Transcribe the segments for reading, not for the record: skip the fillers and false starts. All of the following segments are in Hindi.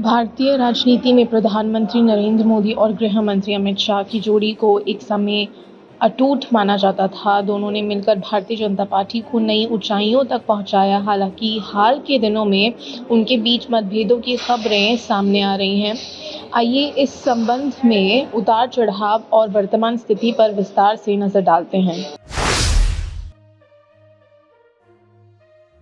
भारतीय राजनीति में प्रधानमंत्री नरेंद्र मोदी और गृह मंत्री अमित शाह की जोड़ी को एक समय अटूट माना जाता था। दोनों ने मिलकर भारतीय जनता पार्टी को नई ऊंचाइयों तक पहुंचाया। हालांकि हाल के दिनों में उनके बीच मतभेदों की खबरें सामने आ रही हैं। आइए इस संबंध में उतार चढ़ाव और वर्तमान स्थिति पर विस्तार से नजर डालते हैं।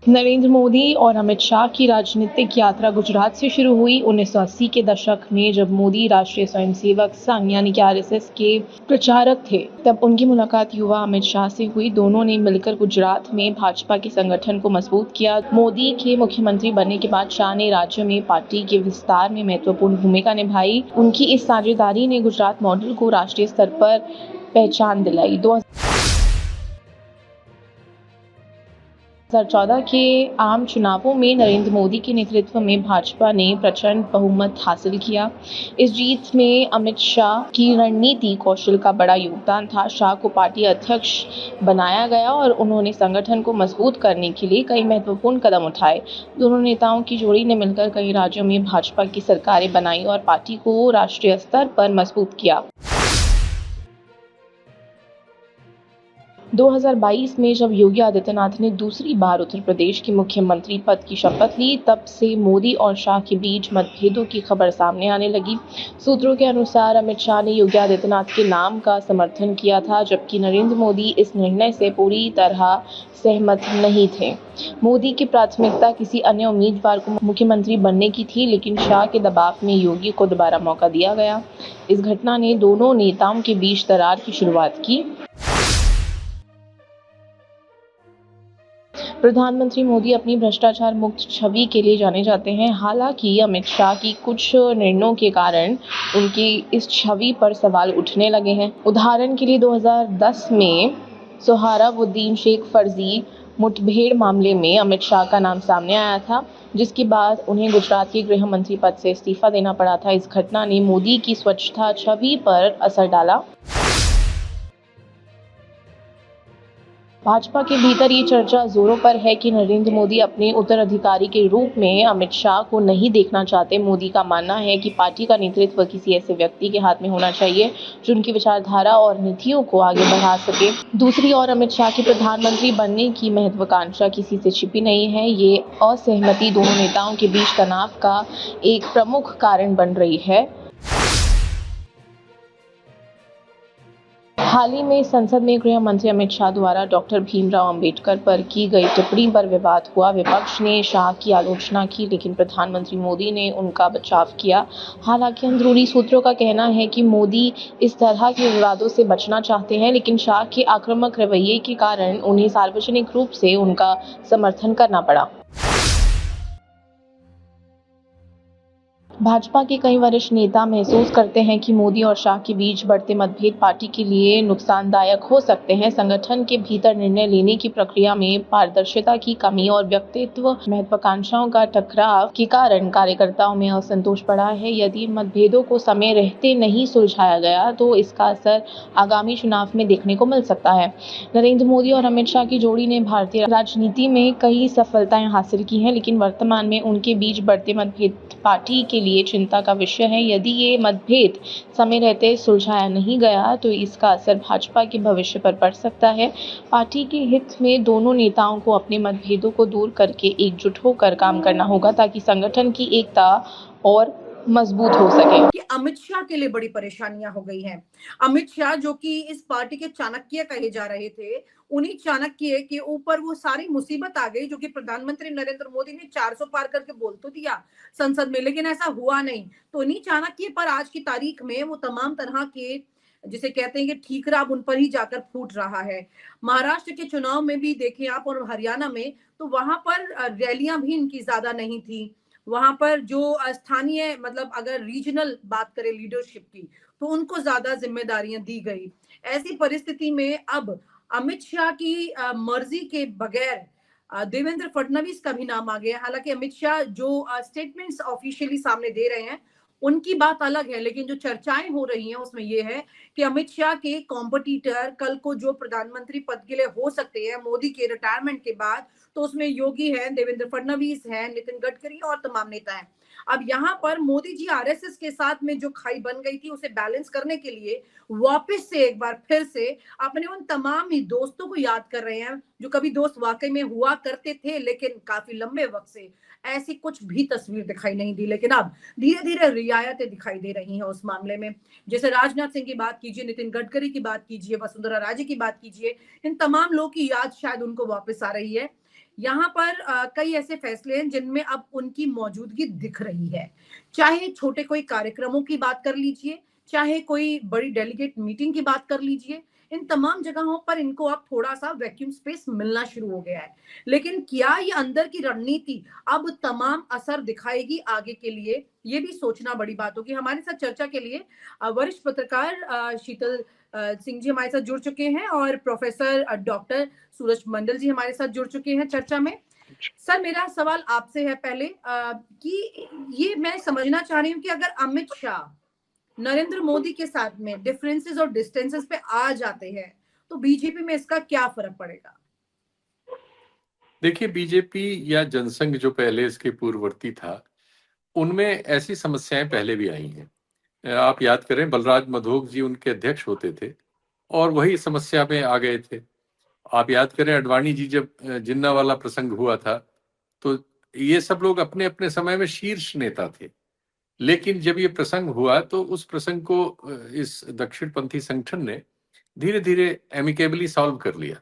नरेंद्र मोदी और अमित शाह की राजनीतिक यात्रा गुजरात से शुरू हुई। 1980 के दशक में जब मोदी राष्ट्रीय स्वयंसेवक संघ यानी कि आरएसएस के प्रचारक थे, तब उनकी मुलाकात युवा अमित शाह से हुई। दोनों ने मिलकर गुजरात में भाजपा के संगठन को मजबूत किया। मोदी के मुख्यमंत्री बनने के बाद शाह ने राज्य में पार्टी के विस्तार में महत्वपूर्ण भूमिका निभाई। उनकी इस साझेदारी ने गुजरात मॉडल को राष्ट्रीय स्तर पर पहचान दिलाई। 2014 के आम चुनावों में नरेंद्र मोदी के नेतृत्व में भाजपा ने प्रचंड बहुमत हासिल किया। इस जीत में अमित शाह की रणनीति कौशल का बड़ा योगदान था। शाह को पार्टी अध्यक्ष बनाया गया और उन्होंने संगठन को मजबूत करने के लिए कई महत्वपूर्ण कदम उठाए। दोनों नेताओं की जोड़ी ने मिलकर कई राज्यों में भाजपा की सरकारें बनाई और पार्टी को राष्ट्रीय स्तर पर मजबूत किया। 2022 में जब योगी आदित्यनाथ ने दूसरी बार उत्तर प्रदेश के मुख्यमंत्री पद की शपथ ली, तब से मोदी और शाह के बीच मतभेदों की खबर सामने आने लगी। सूत्रों के अनुसार अमित शाह ने योगी आदित्यनाथ के नाम का समर्थन किया था, जबकि नरेंद्र मोदी इस निर्णय से पूरी तरह सहमत नहीं थे। मोदी की प्राथमिकता किसी अन्य उम्मीदवार को मुख्यमंत्री बनने की थी, लेकिन शाह के दबाव में योगी को दोबारा मौका दिया गया। इस घटना ने दोनों नेताओं के बीच दरार की शुरुआत की। प्रधानमंत्री मोदी अपनी भ्रष्टाचार मुक्त छवि के लिए जाने जाते हैं। हालांकि अमित शाह की कुछ निर्णयों के कारण उनकी इस छवि पर सवाल उठने लगे हैं। उदाहरण के लिए 2010 में सोहराबुद्दीन शेख फर्जी मुठभेड़ मामले में अमित शाह का नाम सामने आया था, जिसके बाद उन्हें गुजरात के गृह मंत्री पद से इस्तीफा देना पड़ा था। इस घटना ने मोदी की स्वच्छता छवि पर असर डाला। भाजपा के भीतर ये चर्चा जोरों पर है कि नरेंद्र मोदी अपने उत्तराधिकारी के रूप में अमित शाह को नहीं देखना चाहते। मोदी का मानना है कि पार्टी का नेतृत्व किसी ऐसे व्यक्ति के हाथ में होना चाहिए जो उनकी विचारधारा और नीतियों को आगे बढ़ा सके। दूसरी ओर अमित शाह की प्रधानमंत्री बनने की महत्वाकांक्षा किसी से छिपी नहीं है। ये असहमति दोनों नेताओं के बीच तनाव का एक प्रमुख कारण बन रही है। हाल ही में संसद में गृह मंत्री अमित शाह द्वारा डॉक्टर भीमराव अंबेडकर पर की गई टिप्पणी पर विवाद हुआ। विपक्ष ने शाह की आलोचना की, लेकिन प्रधानमंत्री मोदी ने उनका बचाव किया। हालांकि अंदरूनी सूत्रों का कहना है कि मोदी इस तरह के विवादों से बचना चाहते हैं, लेकिन शाह के आक्रामक रवैये के कारण उन्हें सार्वजनिक रूप से उनका समर्थन करना पड़ा। भाजपा के कई वरिष्ठ नेता महसूस करते हैं कि मोदी और शाह के बीच बढ़ते मतभेद पार्टी के लिए नुकसानदायक हो सकते हैं। संगठन के भीतर निर्णय लेने की प्रक्रिया में पारदर्शिता की कमी और व्यक्तित्व महत्वाकांक्षाओं का टकराव के कारण कार्यकर्ताओं में असंतोष बढ़ा है। यदि मतभेदों को समय रहते नहीं सुलझाया गया तो इसका असर आगामी चुनाव में देखने को मिल सकता है। नरेंद्र मोदी और अमित शाह की जोड़ी ने भारतीय राजनीति में कई सफलताएं हासिल की हैं, लेकिन वर्तमान में उनके बीच बढ़ते मतभेद पार्टी के लिए चिंता का विषय है। यदि ये मतभेद समय रहते सुलझाया नहीं गया तो इसका असर भाजपा के भविष्य पर पड़ सकता है। पार्टी के हित में दोनों नेताओं को अपने मतभेदों को दूर करके एकजुट होकर काम करना होगा, ताकि संगठन की एकता और मजबूत हो सके। कि अमित शाह के लिए बड़ी परेशानियां हो गई हैं। अमित शाह जो कि इस पार्टी के चाणक्य कहे जा रहे थे, उन्हीं चाणक्य के ऊपर वो सारी मुसीबत आ गई जो कि प्रधानमंत्री नरेंद्र मोदी ने 400 पार करके बोल तो दिया संसद में, लेकिन ऐसा हुआ नहीं। तो उन्हीं चाणक्य पर आज की तारीख में वो तमाम तरह के जिसे कहते हैं कि ठीकरा उन पर ही जाकर फूट रहा है। महाराष्ट्र के चुनाव में भी देखें आप और हरियाणा में, तो वहां पर रैलियां भी इनकी ज्यादा नहीं थी। वहां पर जो स्थानीय मतलब अगर रीजनल बात करें लीडरशिप की, तो उनको ज्यादा जिम्मेदारियां दी गई। ऐसी परिस्थिति में अब अमित शाह की मर्जी के बगैर देवेंद्र फडणवीस का भी नाम आ गया। हालांकि अमित शाह जो स्टेटमेंट्स ऑफिशियली सामने दे रहे हैं उनकी बात अलग है, लेकिन जो चर्चाएं हो रही हैं उसमें यह है कि अमित शाह के कॉम्पिटिटर कल को जो प्रधानमंत्री पद के लिए हो सकते हैं मोदी के रिटायरमेंट के बाद, तो उसमें योगी है, देवेंद्र फडणवीस है, नितिन गडकरी और तमाम नेता हैं। अब यहाँ पर मोदी जी आरएसएस के साथ में जो खाई बन गई थी उसे बैलेंस करने के लिए वापस से एक बार फिर से अपने उन तमाम ही दोस्तों को याद कर रहे हैं जो कभी दोस्त वाकई में हुआ करते थे, लेकिन काफी लंबे वक्त से ऐसी कुछ भी तस्वीर दिखाई नहीं दी। लेकिन अब धीरे धीरे रियायतें दिखाई दे रही हैं उस मामले में। जैसे राजनाथ सिंह की बात कीजिए, नितिन गडकरी की बात कीजिए, वसुंधरा राजे की बात कीजिए, इन तमाम लोगों की याद शायद उनको वापस आ रही है। यहाँ पर कई ऐसे फैसले हैं जिनमें अब उनकी मौजूदगी दिख रही है। चाहे छोटे कोई कार्यक्रमों की बात कर लीजिए, चाहे कोई बड़ी डेलीगेट मीटिंग की बात कर लीजिए, इन तमाम जगहों पर इनको अब थोड़ा सा वैक्यूम स्पेस मिलना शुरू हो गया है। लेकिन क्या ये अंदर की रणनीति अब तमाम असर दिखाएगी आगे के लिए, ये भी सोचना बड़ी बात होगी। हमारे साथ चर्चा के लिए वरिष्ठ पत्रकार शीतल सिंह जी हमारे साथ जुड़ चुके हैं और प्रोफेसर डॉक्टर सूरज मंडल जी हमारे साथ जुड़ चुके हैं चर्चा में। सर, मेरा सवाल आपसे है पहले कि ये मैं समझना चाह रही हूँ कि अगर अमित शाह नरेंद्र मोदी के साथ में डिफरेंसेस और डिस्टेंसेस पे आ जाते हैं तो बीजेपी में इसका क्या फर्क पड़ेगा? देखिए, बीजेपी या जनसंघ जो पहले इसके पूर्ववर्ती था, उनमें ऐसी समस्याएं पहले भी आई हैं। आप याद करें, बलराज मधोक जी उनके अध्यक्ष होते थे और वही समस्या में आ गए थे। आप याद करें, अडवाणी जी जब जिन्ना वाला प्रसंग हुआ था, तो ये सब लोग अपने अपने समय में शीर्ष नेता थे। लेकिन जब ये प्रसंग हुआ तो उस प्रसंग को इस दक्षिणपंथी संगठन ने धीरे धीरे एमिकेबली सॉल्व कर लिया।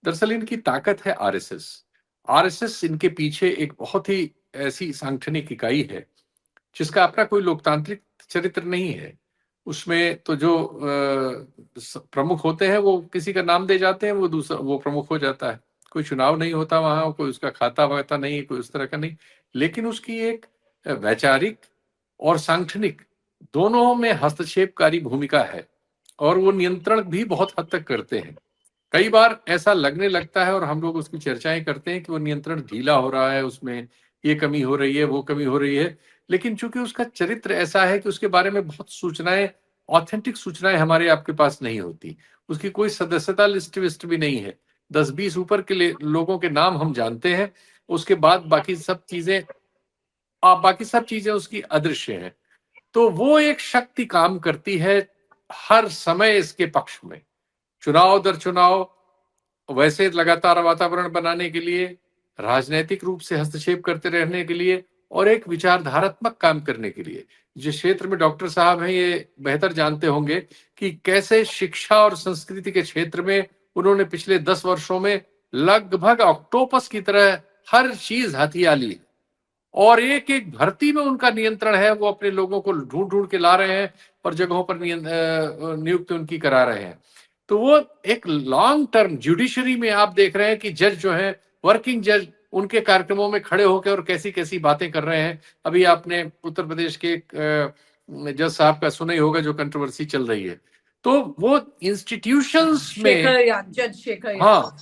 दरअसल इनकी ताकत है आरएसएस। आरएसएस इनके पीछे एक बहुत ही ऐसी सांगठनिक इकाई है जिसका अपना कोई लोकतांत्रिक चरित्र नहीं है। उसमें तो जो प्रमुख होते हैं वो किसी का नाम दे जाते हैं, वो प्रमुख हो जाता है। कोई चुनाव नहीं होता वहां, कोई उसका खाता वाता नहीं, कोई उस तरह का नहीं। लेकिन उसकी एक वैचारिक और सांगठनिक दोनों में हस्तक्षेपकारी भूमिका है और वो नियंत्रण भी बहुत हद तक करते हैं। कई बार ऐसा लगने लगता है और हम लोग उसकी चर्चाएं करते हैं कि वो नियंत्रण ढीला हो रहा है, उसमें ये कमी हो रही है, वो कमी हो रही है। लेकिन चूंकि उसका चरित्र ऐसा है कि उसके बारे में बहुत सूचनाएं, ऑथेंटिक सूचनाएं हमारे आपके पास नहीं होती। उसकी कोई सदस्यता लिस्ट विस्ट भी नहीं है। 10-20 ऊपर के लोगों के नाम हम जानते हैं, उसके बाद बाकी सब चीजें उसकी अदृश्य हैं। तो वो एक शक्ति काम करती है हर समय इसके पक्ष में, चुनाव दर चुनाव, वैसे लगातार वातावरण बनाने के लिए, राजनीतिक रूप से हस्तक्षेप करते रहने के लिए और एक विचारधारात्मक काम करने के लिए। जिस क्षेत्र में डॉक्टर साहब हैं ये बेहतर जानते होंगे कि कैसे शिक्षा और संस्कृति के क्षेत्र में उन्होंने पिछले 10 वर्षों में लगभग ऑक्टोपस की तरह हर चीज हथिया ली और एक एक भर्ती में उनका नियंत्रण है। वो अपने लोगों को ढूंढ ढूंढ के ला रहे हैं और जगहों पर नियुक्ति उनकी करा रहे हैं। तो वो एक लॉन्ग टर्म जुडिशरी में आप देख रहे हैं कि जज जो है, वर्किंग जज, उनके कार्यक्रमों में खड़े होकर और कैसी कैसी बातें कर रहे हैं। अभी आपने उत्तर प्रदेश के जज साहब का सुना ही होगा जो कंट्रोवर्सी चल रही है। तो वो इंस्टीट्यूशंस में जज शेखर, हाँ,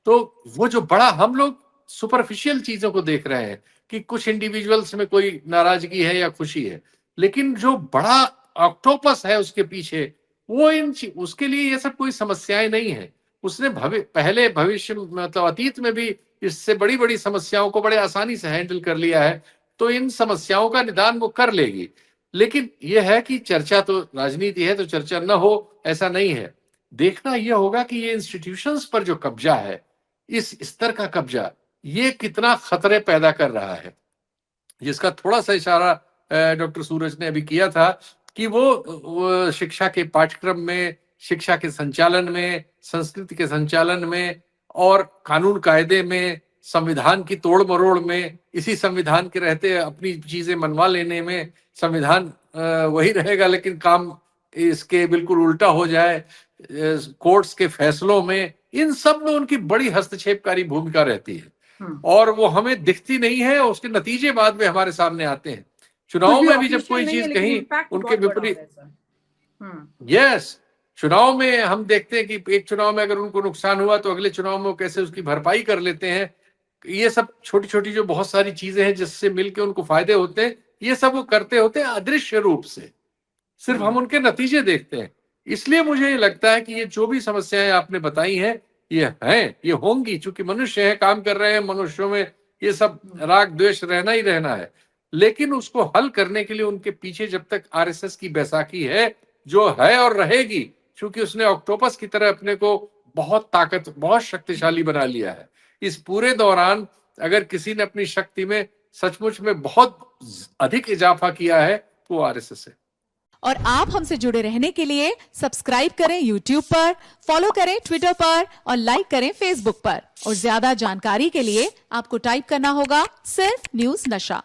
तो वो जो बड़ा हम लोग सुपरफिशियल चीजों को देख रहे हैं कि कुछ इंडिविजुअल्स में कोई नाराजगी है या खुशी है, लेकिन जो बड़ा ऑक्टोपस है उसके पीछे, वो उसके लिए ये सब कोई समस्याएं नहीं है। उसने पहले भविष्य मतलब अतीत में भी इससे बड़ी बड़ी समस्याओं को बड़े आसानी से हैंडल कर लिया है। तो इन समस्याओं का निदान वो कर लेगी। लेकिन यह है कि चर्चा तो राजनीति है, तो चर्चा न हो ऐसा नहीं है। देखना यह होगा कि ये इंस्टीट्यूशंस पर जो कब्जा है, इस स्तर का कब्जा, ये कितना खतरे पैदा कर रहा है, जिसका थोड़ा सा इशारा डॉक्टर सूरज ने अभी किया था कि वो शिक्षा के पाठ्यक्रम में, शिक्षा के संचालन में, संस्कृति के संचालन में और कानून कायदे में, संविधान की तोड़ मरोड़ में, इसी संविधान के रहते अपनी चीजें मनवा लेने में, संविधान वही रहेगा लेकिन काम इसके बिल्कुल उल्टा हो जाए, कोर्ट्स के फैसलों में, इन सब में उनकी बड़ी हस्तक्षेपकारी भूमिका रहती है और वो हमें दिखती नहीं है। उसके नतीजे बाद में हमारे सामने आते हैं। चुनाव में भी जब कोई चीज कहीं उनके विपरीत, यस, चुनाव में हम देखते हैं कि एक चुनाव में अगर उनको नुकसान हुआ तो अगले चुनाव में वो कैसे उसकी भरपाई कर लेते हैं। ये सब छोटी छोटी जो बहुत सारी चीजें हैं जिससे मिलकर उनको फायदे होते हैं, ये सब वो करते होते हैं अदृश्य रूप से, सिर्फ हम उनके नतीजे देखते हैं। इसलिए मुझे लगता है कि ये जो भी समस्याएं आपने बताई हैं, ये होंगी, चूंकि मनुष्य है, काम कर रहे हैं, मनुष्यों में ये सब राग द्वेष रहना ही रहना है। लेकिन उसको हल करने के लिए उनके पीछे जब तक आरएसएस की बैसाखी है, जो है और रहेगी, क्योंकि उसने ऑक्टोपस की तरह अपने को बहुत शक्तिशाली बना लिया है। इस पूरे दौरान अगर किसी ने अपनी शक्ति में सचमुच में बहुत अधिक इजाफा किया है, वो आरएसएस है। और आप हमसे जुड़े रहने के लिए सब्सक्राइब करें YouTube पर, फॉलो करें ट्विटर पर और लाइक करें Facebook पर। और ज्यादा जानकारी के लिए आपको टाइप करना होगा सिर्फ न्यूज़ नशा।